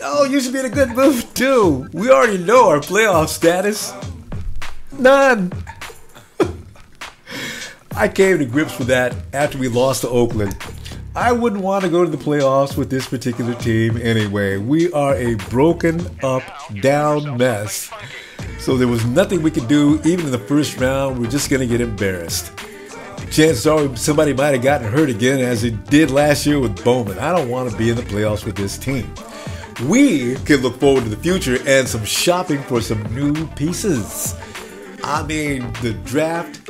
Oh, you should be in a good mood too. We already know our playoff status. None. I came to grips with that after we lost to Oakland. I wouldn't want to go to the playoffs with this particular team anyway. We are a broken up, down mess. So there was nothing we could do even in the first round. We're just going to get embarrassed. Chances are somebody might have gotten hurt again as it did last year with Bowman. I don't want to be in the playoffs with this team. We can look forward to the future and some shopping for some new pieces. I mean, the draft,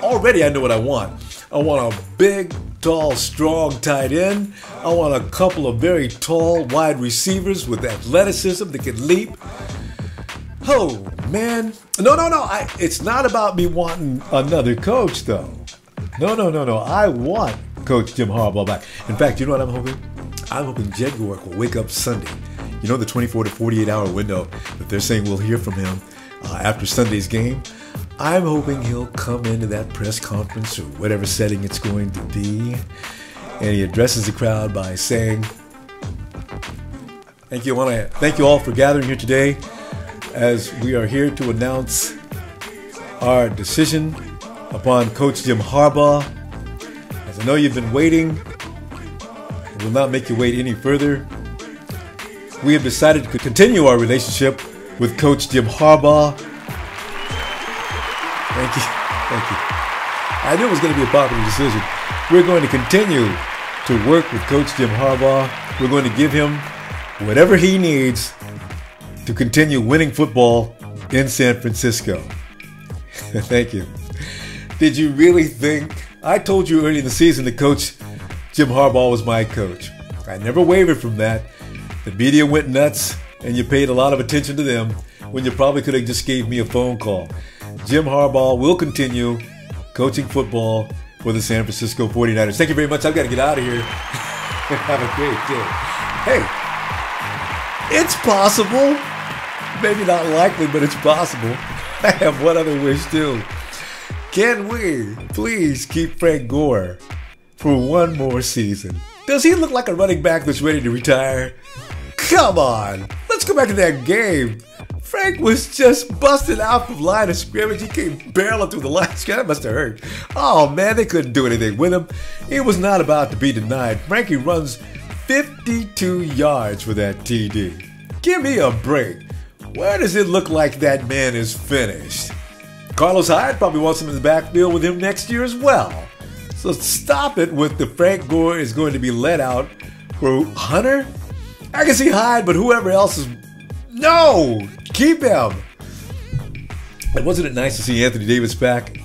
already I know what I want. I want a big, tall, strong tight end. I want a couple of very tall wide receivers with athleticism that can leap. Oh, man. No. It's not about me wanting another coach, though. No. I want Coach Jim Harbaugh back. In fact, you know what I'm hoping? I'm hoping Jed Gore will wake up Sunday. You know the 24 to 48 hour window that they're saying we'll hear from him after Sunday's game? I'm hoping he'll come into that press conference or whatever setting it's going to be, and he addresses the crowd by saying, thank you. I want to thank you all for gathering here today as we are here to announce our decision upon Coach Jim Harbaugh. As I know you've been waiting, I will not make you wait any further. We have decided to continue our relationship with Coach Jim Harbaugh. Thank you. I knew it was going to be a popular decision. We're going to continue to work with Coach Jim Harbaugh. We're going to give him whatever he needs to continue winning football in San Francisco. Thank you. Did you really think? I told you early in the season that Coach Jim Harbaugh was my coach. I never wavered from that. The media went nuts, and you paid a lot of attention to them when you probably could have just gave me a phone call. Jim Harbaugh will continue coaching football for the San Francisco 49ers. Thank you very much. I've got to get out of here. Have a great day. Hey, it's possible. Maybe not likely, but it's possible. I have one other wish too. Can we please keep Frank Gore for one more season? Does he look like a running back that's ready to retire? Come on, let's go back to that game. Frank was just busted out from line of scrimmage. He came barreling through the line. That must have hurt. Oh man, they couldn't do anything with him. He was not about to be denied. Frankie runs 52 yards for that TD. Give me a break. Where does it look like that man is finished? Carlos Hyde probably wants him in the backfield with him next year as well. So stop it with the Frank Gore is going to be let out for Hunter. I can see Hyde, but whoever else is... No! Keep him! And wasn't it nice to see Anthony Davis back?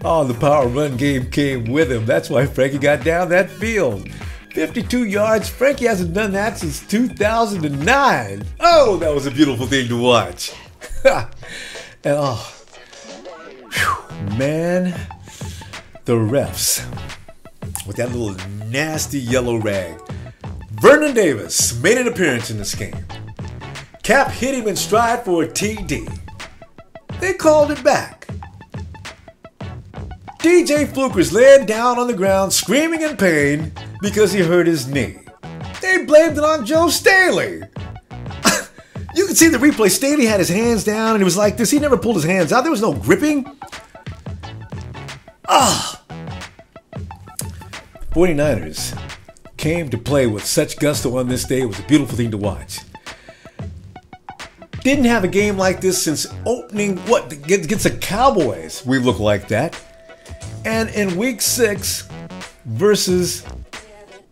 Oh, the power run game came with him. That's why Frankie got down that field. 52 yards. Frankie hasn't done that since 2009. Oh, that was a beautiful thing to watch. And oh, whew, man, the refs with that little nasty yellow rag. Vernon Davis made an appearance in this game. Cap hit him in stride for a TD. They called it back. DJ Fluker's laying down on the ground screaming in pain because he hurt his knee. They blamed it on Joe Staley. You can see the replay. Staley had his hands down and he was like this. He never pulled his hands out. There was no gripping. 49ers came to play with such gusto on this day. It was a beautiful thing to watch. Didn't have a game like this since opening, against the Cowboys. We look like that. And in week 6 versus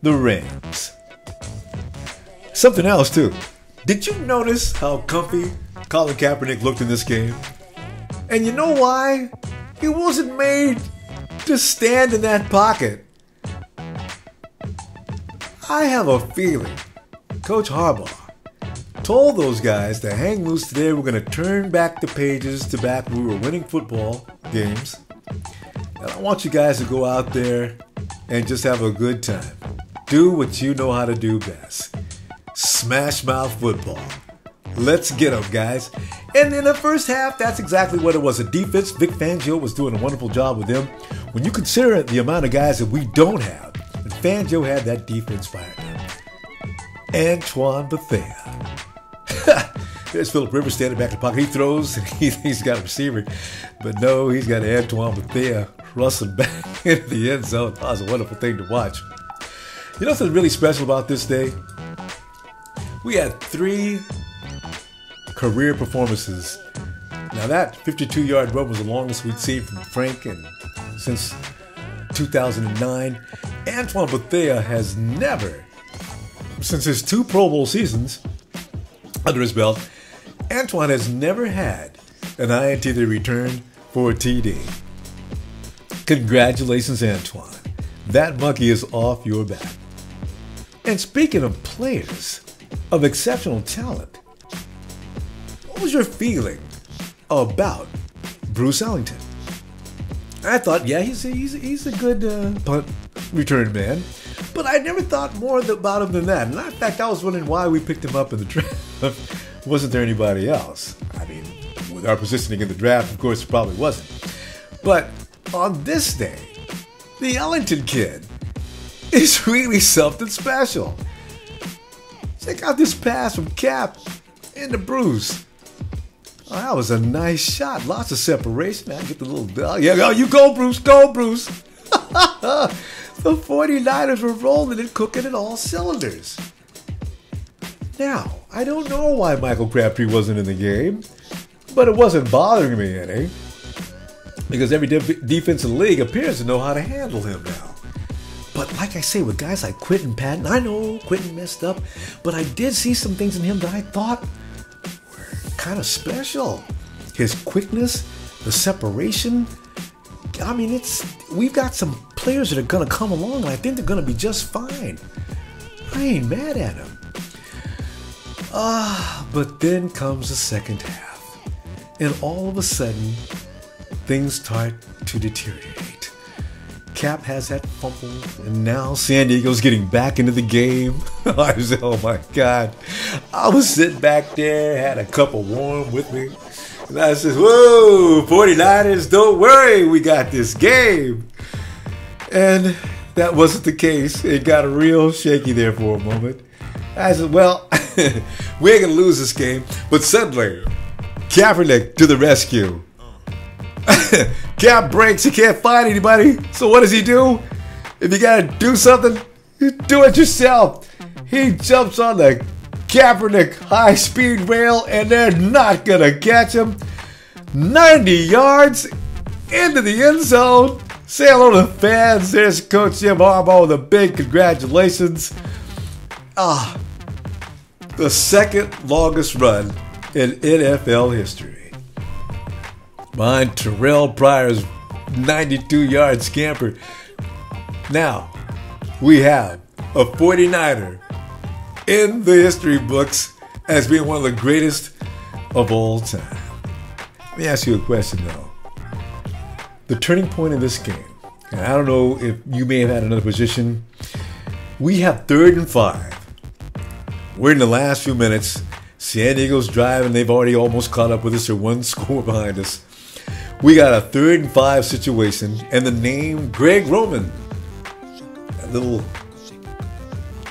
the Rams. Something else too. Did you notice how comfy Colin Kaepernick looked in this game? And you know why? He wasn't made to stand in that pocket. I have a feeling Coach Harbaugh told those guys to hang loose today. We're going to turn back the pages to back when we were winning football games. And I want you guys to go out there and just have a good time. Do what you know how to do best. Smash mouth football. Let's get them, guys. And in the first half, that's exactly what it was. The defense, Vic Fangio was doing a wonderful job with them. when you consider the amount of guys that we don't have, and Fangio had that defense fired up. Antoine Bethea. There's Phillip Rivers standing back in the pocket. He throws, and he's got a receiver. But no, he's got Antoine Bethea rustling back into the end zone. That was a wonderful thing to watch. You know something really special about this day? We had 3 career performances. Now that 52-yard run was the longest we'd seen from Frank and since 2009. Antoine Bethea has never, since his 2 Pro Bowl seasons under his belt, Antoine has never had an INT that returned for a TD. Congratulations, Antoine. That monkey is off your back. And speaking of players of exceptional talent, what was your feeling about Bruce Ellington? I thought, yeah, he's a good punt return man, but I never thought more about him than that. And in fact, I was wondering why we picked him up in the draft. Wasn't there anybody else? I mean, with our positioning in the draft, of course, it probably wasn't. But on this day, the Ellington kid is really something special. Check out this pass from Cap into Bruce. Oh, that was a nice shot. Lots of separation. I get the little dog. Yeah, you go, Bruce. Go, Bruce. The 49ers were rolling and cooking in all cylinders. Now, I don't know why Michael Crabtree wasn't in the game, but it wasn't bothering me any, because every defense in the league appears to know how to handle him now. But like I say, with guys like Quentin Patton, I know Quentin messed up, but I did see some things in him that I thought were kind of special. His quickness, the separation. I mean, we've got some players that are going to come along, and I think they're going to be just fine. I ain't mad at him. But then comes the second half, and all of a sudden, things start to deteriorate. Cap has that fumble, and now San Diego's getting back into the game. Oh my God. I was sitting back there, had a cup of warm with me, and I said, whoa, 49ers, don't worry, we got this game. And that wasn't the case. It got real shaky there for a moment. I said, well, we ain't going to lose this game. But suddenly, Kaepernick to the rescue. Cap breaks. He can't find anybody. So what does he do? If you got to do something, do it yourself. He jumps on the Kaepernick high-speed rail, and they're not going to catch him. 90 yards into the end zone. Say hello to the fans. There's Coach Jim Harbaugh with a big congratulations. The second longest run in NFL history. Behind Terrell Pryor's 92-yard scamper. Now, we have a 49er in the history books as being one of the greatest of all time. Let me ask you a question, though. The turning point in this game, and I don't know if you may have had another position, we have 3rd and 5. We're in the last few minutes. San Diego's driving. They've already almost caught up with us. They're 1 score behind us. We got a 3rd and 5 situation, and the name Greg Roman.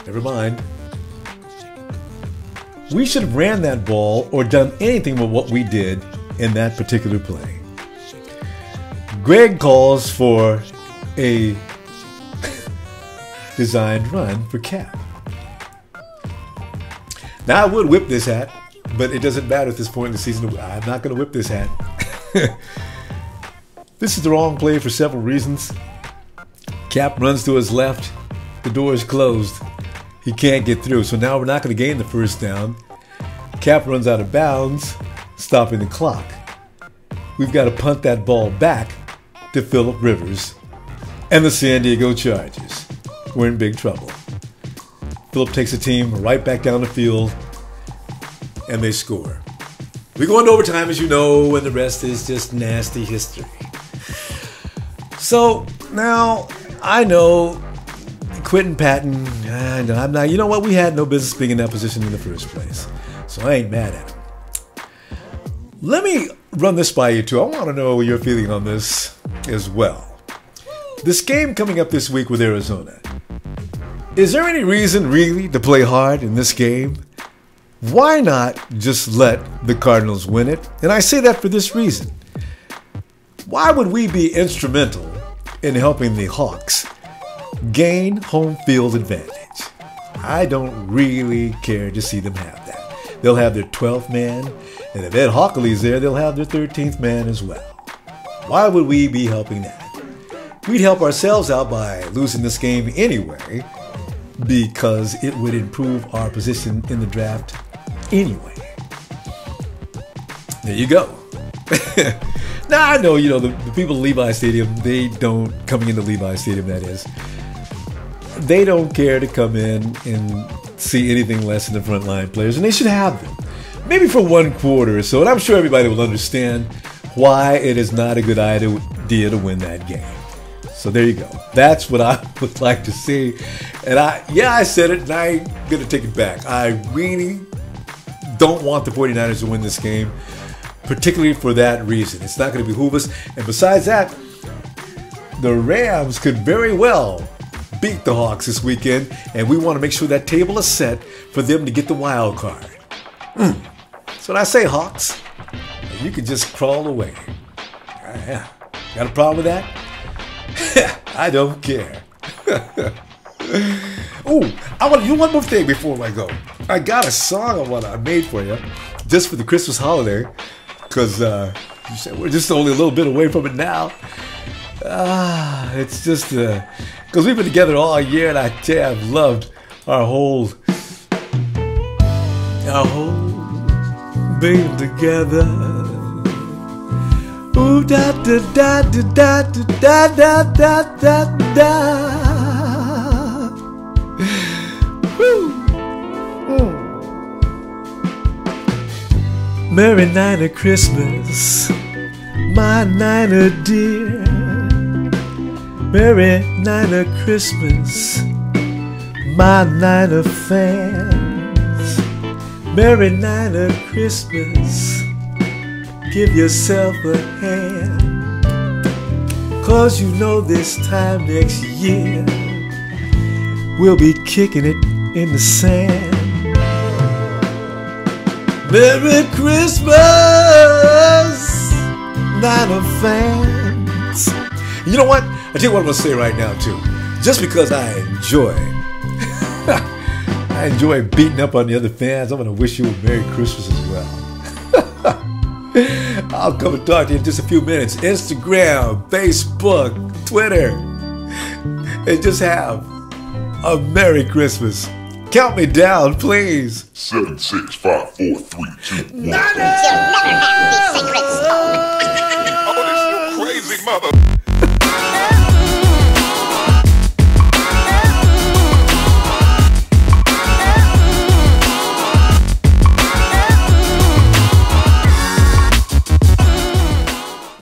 Never mind. We should have ran that ball or done anything with what we did in that particular play. Greg calls for a designed run for Cap. Now, I would whip this hat, but it doesn't matter at this point in the season. I'm not going to whip this hat. This is the wrong play for several reasons. Cap runs to his left. The door is closed. He can't get through. So now we're not going to gain the first down. Cap runs out of bounds, stopping the clock. We've got to punt that ball back to Phillip Rivers and the San Diego Chargers. We're in big trouble. Phillip takes the team right back down the field, and they score. We go into overtime, as you know, and the rest is just nasty history. So now I know Quentin Patton, I'm not. You know what? We had no business being in that position in the first place, so I ain't mad at him. Let me run this by you too. I want to know your feeling on this as well. this game coming up this week with Arizona. Is there any reason really to play hard in this game? Why not just let the Cardinals win it? And I say that for this reason. Why would we be instrumental in helping the Hawks gain home field advantage? I don't really care to see them have that. They'll have their 12th man, and if Ed Hockley's there, they'll have their 13th man as well. Why would we be helping that? We'd help ourselves out by losing this game anyway, because it would improve our position in the draft anyway. There you go. Now, I know, the people at Levi Stadium, they don't, coming into Levi Stadium, that is, they don't care to come in and see anything less than the frontline players, and they should have them. Maybe for one quarter or so, and I'm sure everybody will understand why it is not a good idea to win that game. So there you go. That's what I would like to see. And I said it, and I'm going to take it back. I really don't want the 49ers to win this game, particularly for that reason. It's not going to behoove us. And besides that, the Rams could very well beat the Hawks this weekend, and we want to make sure that table is set for them to get the wild card. So when I say Hawks, you can just crawl away. Yeah. Got a problem with that? I don't care. I want to do one more thing before I go. I got a song I made for you just for the Christmas holiday, because you said we're just only a little bit away from it now. It's just because we've been together all year, and I tell you, I've loved our whole being together. Ooh, da da da da da da da da da da. Woo. Merry night of Christmas, my Niner dear. Merry night of Christmas, my Niner fans. Merry night of Christmas, give yourself a hand, 'cause you know this time next year we'll be kicking it in the sand. Merry Christmas, Niner fans. You know what? I tell you what I'm going to say right now, too. Just because I enjoy beating up on the other fans, I'm going to wish you a Merry Christmas as well. I'll come and talk to you in just a few minutes. Instagram, Facebook, Twitter. And just have a Merry Christmas. Count me down, please. 7, 6, 5, 4, 3, 2, 1. You'll never have these secrets.